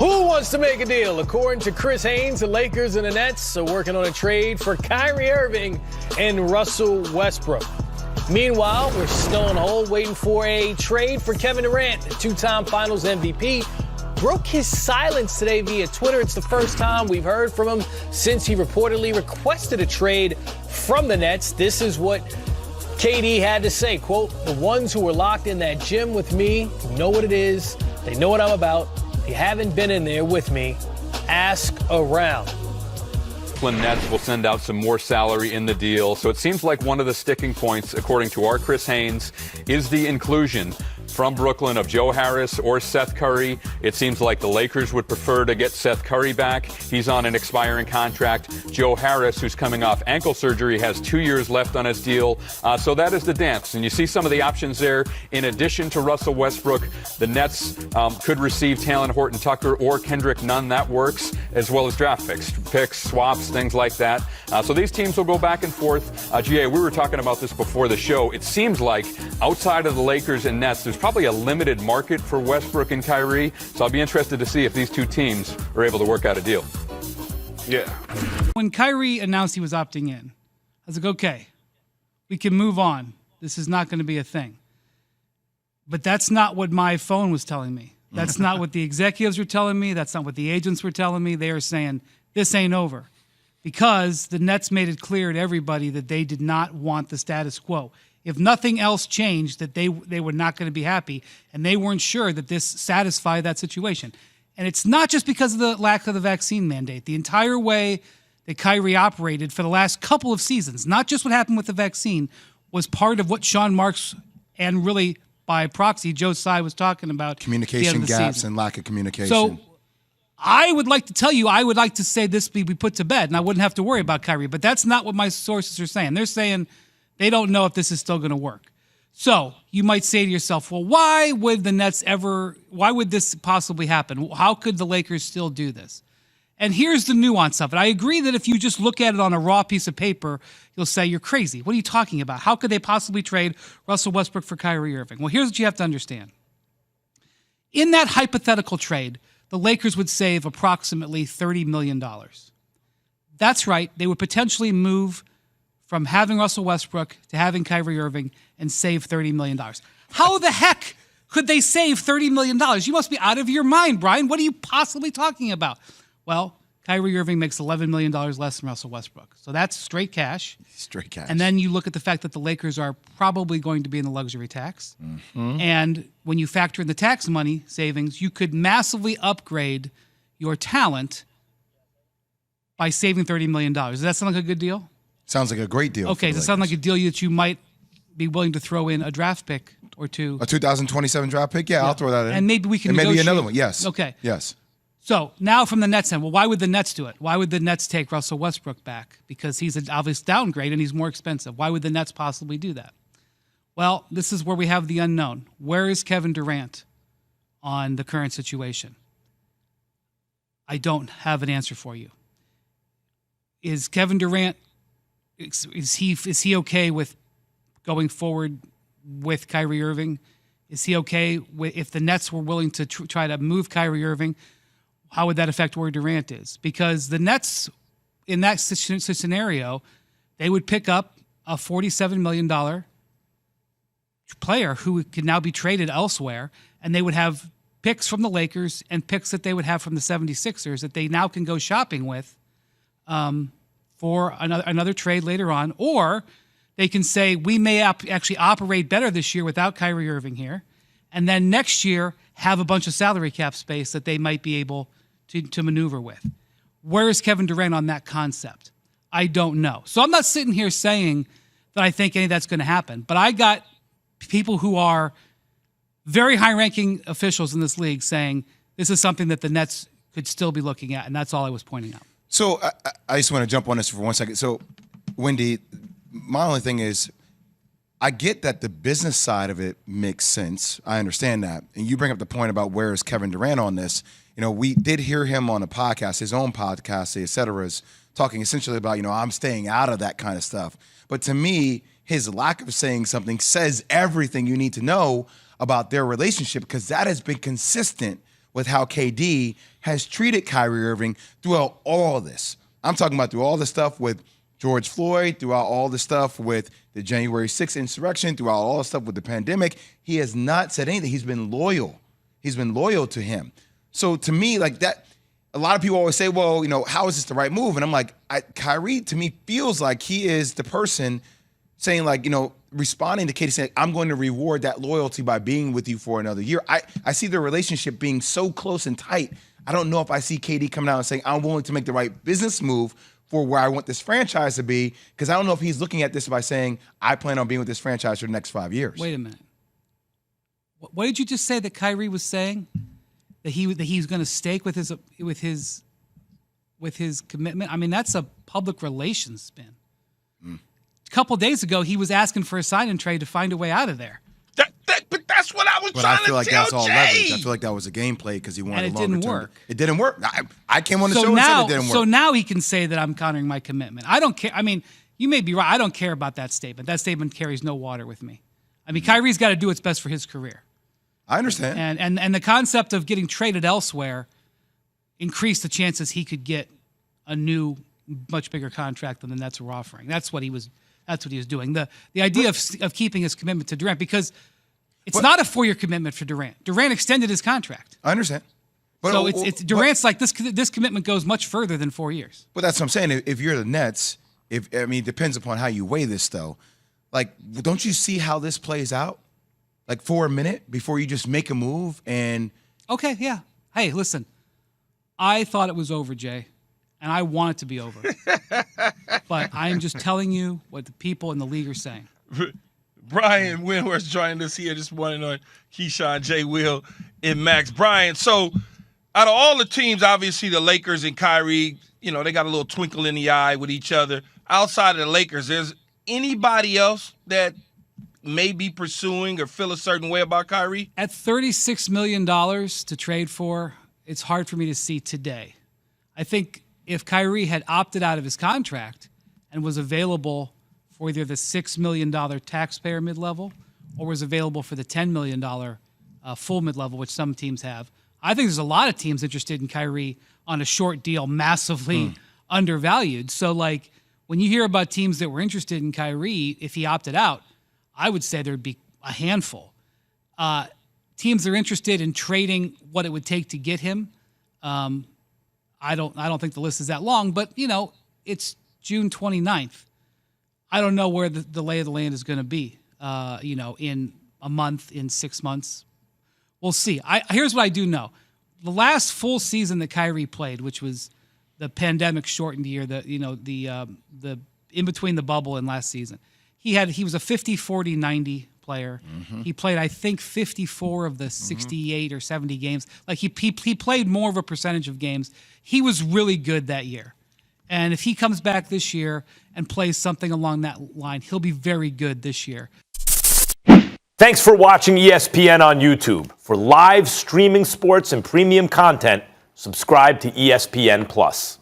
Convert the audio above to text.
Who wants to make a deal? According to Chris Haynes, the Lakers and the Nets are working on a trade for Kyrie Irving and Russell Westbrook. Meanwhile, we're still on hold waiting for a trade for Kevin Durant, the two-time Finals MVP. Broke his silence today via Twitter. It's the first time we've heard from him since he reportedly requested a trade from the Nets. This is what KD had to say, quote, "The ones who were locked in that gym with me know what it is. They know what I'm about. If you haven't been in there with me, ask around." Nets will send out some more salary in the deal. So it seems like one of the sticking points, according to our Chris Haynes, is the inclusion from Brooklyn of Joe Harris or Seth Curry. It seems like the Lakers would prefer to get Seth Curry back. He's on an expiring contract. Joe Harris, who's coming off ankle surgery, has 2 years left on his deal. So that is the dance. And you see some of the options there. In addition to Russell Westbrook, the Nets could receive Talen Horton-Tucker or Kendrick Nunn. That works, as well as draft picks, swaps, things like that. So these teams will go back and forth. GA, we were talking about this before the show. It seems like outside of the Lakers and Nets, there's probably a limited market for Westbrook and Kyrie. So I'll be interested to see if these two teams are able to work out a deal. Yeah. When Kyrie announced he was opting in, I was like, okay, we can move on. This is not going to be a thing. But that's not what my phone was telling me. That's not what the executives were telling me. That's not what the agents were telling me. They are saying, this ain't over. Because the Nets made it clear to everybody that they did not want the status quo. If nothing else changed, that they were not going to be happy, and they weren't sure that this satisfied that situation. And it's not just because of the lack of the vaccine mandate. The entire way that Kyrie operated for the last couple of seasons, not just what happened with the vaccine, was part of what Sean Marks and really by proxy Joe Tsai was talking about. Communication gaps and lack of communication. So I would like to tell you, I would like to say this be put to bed, and I wouldn't have to worry about Kyrie. But that's not what my sources are saying. They're saying they don't know if this is still going to work. So you might say to yourself, well, why would this possibly happen? How could the Lakers still do this? And here's the nuance of it. I agree that if you just look at it on a raw piece of paper, you'll say you're crazy. What are you talking about? How could they possibly trade Russell Westbrook for Kyrie Irving? Well, here's what you have to understand. In that hypothetical trade, the Lakers would save approximately $30 million. That's right. They would potentially move from having Russell Westbrook to having Kyrie Irving and save $30 million. How the heck could they save $30 million? You must be out of your mind, Brian. What are you possibly talking about? Well, Kyrie Irving makes $11 million less than Russell Westbrook. So that's straight cash. Straight cash. And then you look at the fact that the Lakers are probably going to be in the luxury tax. Mm-hmm. And when you factor in the tax money savings, you could massively upgrade your talent by saving $30 million. Does that sound like a good deal? Sounds like a great deal. Okay, does it sound like a deal that you might be willing to throw in a draft pick or two? A 2027 draft pick? Yeah, I'll throw that in. And maybe we can and maybe negotiate. another one, yes. Okay. Yes. So now from the Nets end, well, why would the Nets do it? Why would the Nets take Russell Westbrook back? Because he's an obvious downgrade and he's more expensive. Why would the Nets possibly do that? Well, this is where we have the unknown. Where is Kevin Durant on the current situation? I don't have an answer for you. Is Kevin Durant, is he okay with going forward with Kyrie Irving? Is he okay with, if the Nets were willing to try to move Kyrie Irving, how would that affect where Durant is? Because the Nets, in that scenario, they would pick up a $47 million player who could now be traded elsewhere, and they would have picks from the Lakers and picks that they would have from the 76ers that they now can go shopping with for another trade later on. Or they can say, we may actually operate better this year without Kyrie Irving here, and then next year have a bunch of salary cap space that they might be able to maneuver with. Where is Kevin Durant on that concept? I don't know. So I'm not sitting here saying that I think any of that's going to happen, but I got people who are very high-ranking officials in this league saying this is something that the Nets could still be looking at, and that's all I was pointing out. So I just want to jump on this for 1 second. So, Wendy, my only thing is, I get that the business side of it makes sense. I understand that. And you bring up the point about where is Kevin Durant on this. You know, we did hear him on a podcast, his own podcast, et cetera, is talking essentially about, I'm staying out of that kind of stuff. But to me, his lack of saying something says everything you need to know about their relationship, because that has been consistent with how KD has treated Kyrie Irving throughout all this. I'm talking about through all the stuff with George Floyd, throughout all the stuff with the January 6th insurrection, throughout all the stuff with the pandemic. He has not said anything. He's been loyal. He's been loyal to him. So to me, like that, a lot of people always say, well, you know, how is this the right move? And I'm like, Kyrie, to me, feels like he is the person saying, like, you know, responding to Katie saying, I'm going to reward that loyalty by being with you for another year. I see the relationship being so close and tight. I don't know if I see KD coming out and saying, I'm willing to make the right business move for where I want this franchise to be, because I don't know if he's looking at this by saying, I plan on being with this franchise for the next 5 years. Wait a minute. What did you just say that Kyrie was saying? That he's going to stake with his commitment? I mean, that's a public relations spin. A couple days ago, he was asking for a sign-and trade to find a way out of there. But that's what I was But trying I feel to like tell that's all Jay. leverage. I feel like that was a game play because he wanted And a it longer didn't term. work. It didn't work. I came on the show and said it didn't work. So now he can say that I'm honoring my commitment. I don't care. I mean, you may be right. I don't care about that statement. That statement carries no water with me. I mean, Kyrie's got to do what's best for his career. I understand. And the concept of getting traded elsewhere increased the chances he could get a new, much bigger contract than the Nets were offering. That's what he was doing. The idea of keeping his commitment to Durant, because it's not a 4-year commitment for Durant. Durant extended his contract. I understand. But, So it's Durant's like this commitment goes much further than 4 years. But that's what I'm saying. If you're the Nets, it depends upon how you weigh this, though. Like, don't you see how this plays out? Like, for a minute before you just make a move and Okay, yeah. Hey, listen, I thought it was over, Jay, and I want it to be over. But I'm just telling you what the people in the league are saying. Brian Windhorst joining us here this morning on Keyshawn, J. Will, and Max. Brian, so out of all the teams, obviously the Lakers and Kyrie, you know, they got a little twinkle in the eye with each other. Outside of the Lakers, there's anybody else that may be pursuing or feel a certain way about Kyrie? At $36 million to trade for, it's hard for me to see today. I think if Kyrie had opted out of his contract and was available for either the $6 million taxpayer mid-level or was available for the $10 million full mid-level, which some teams have, I think there's a lot of teams interested in Kyrie on a short deal, massively undervalued. So, like, when you hear about teams that were interested in Kyrie, if he opted out, I would say there'd be a handful. Teams that are interested in trading what it would take to get him. I don't think the list is that long, but you know, it's June 29th. I don't know where the lay of the land is going to be. You know, in a month, in 6 months, we'll see. Here's what I do know: the last full season that Kyrie played, which was the pandemic shortened year, the in between the bubble and last season. He was a 50, 40, 90 player. Mm-hmm. He played, I think, 54 of the 68 or 70 games. Like he played more of a percentage of games. He was really good that year. And if he comes back this year and plays something along that line, he'll be very good this year. Thanks for watching ESPN on YouTube. For live streaming sports and premium content, subscribe to ESPN+.